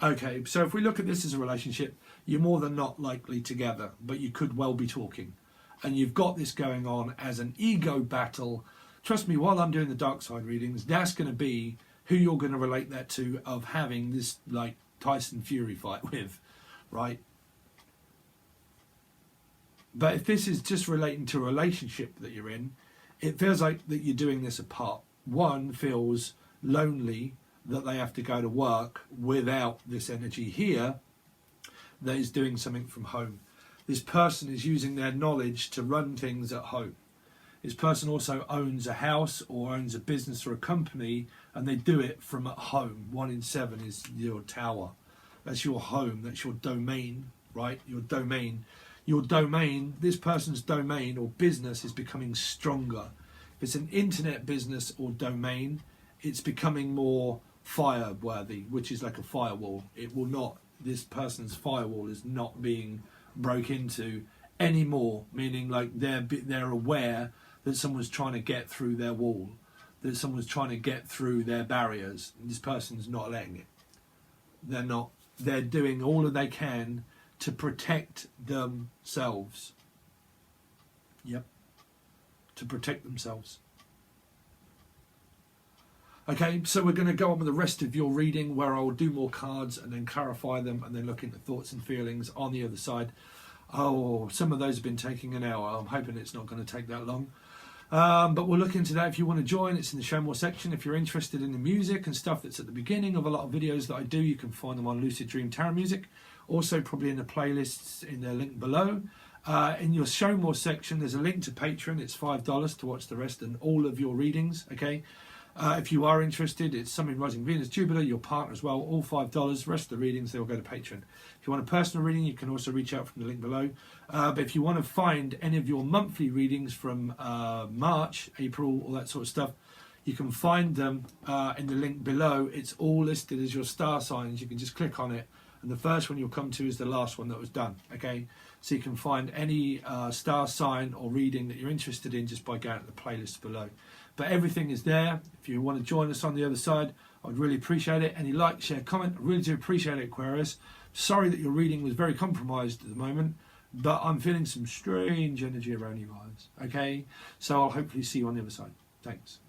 Okay, so if we look at this as a relationship, you're more than not likely together, but you could well be talking. And you've got this going on as an ego battle. Trust me, while I'm doing the dark side readings, that's going to be who you're going to relate that to of having this like Tyson Fury fight with, right? But if this is just relating to a relationship that you're in, it feels like that you're doing this apart. One feels lonely that they have to go to work without this energy here that is doing something from home. This person is using their knowledge to run things at home. This person also owns a house or owns a business or a company, and they do it from at home. 1 in 7 is your tower. That's your home, that's your domain, right? Your domain. Your domain, this person's domain or business is becoming stronger. If it's an internet business or domain, it's becoming more fire-worthy, which is like a firewall. It will not, this person's firewall is not being broke into anymore, meaning like they're aware that someone's trying to get through their wall, that someone's trying to get through their barriers. And this person's not letting it. They're not. They're doing all that they can to protect themselves. Yep. To protect themselves. Okay, so we're going to go on with the rest of your reading where I'll do more cards and then clarify them and then look into thoughts and feelings on the other side. Oh, some of those have been taking an hour. I'm hoping it's not going to take that long. But we'll look into that. If you want to join, it's in the show more section. If you're interested in the music and stuff that's at the beginning of a lot of videos that I do, you can find them on Lucid Dream Tarot Music. Also probably in the playlists in the link below. In your show more section, there's a link to Patron. It's $5 to watch the rest and all of your readings. Okay. If you are interested, it's Sun, Moon, Rising, Venus, Jupiter, your partner as well, all $5. Rest of the readings, they will go to Patreon. If you want a personal reading, you can also reach out from the link below. But if you want to find any of your monthly readings from March, April, all that sort of stuff, you can find them in the link below. It's all listed as your star signs. You can just click on it. And the first one you'll come to is the last one that was done. Okay, so you can find any star sign or reading that you're interested in just by going to the playlist below. But everything is there. If you want to join us on the other side, I'd really appreciate it. Any like, share, comment. I really do appreciate it, Aquarius. Sorry that your reading was very compromised at the moment, but I'm feeling some strange energy around you guys. Okay, so I'll hopefully see you on the other side. Thanks.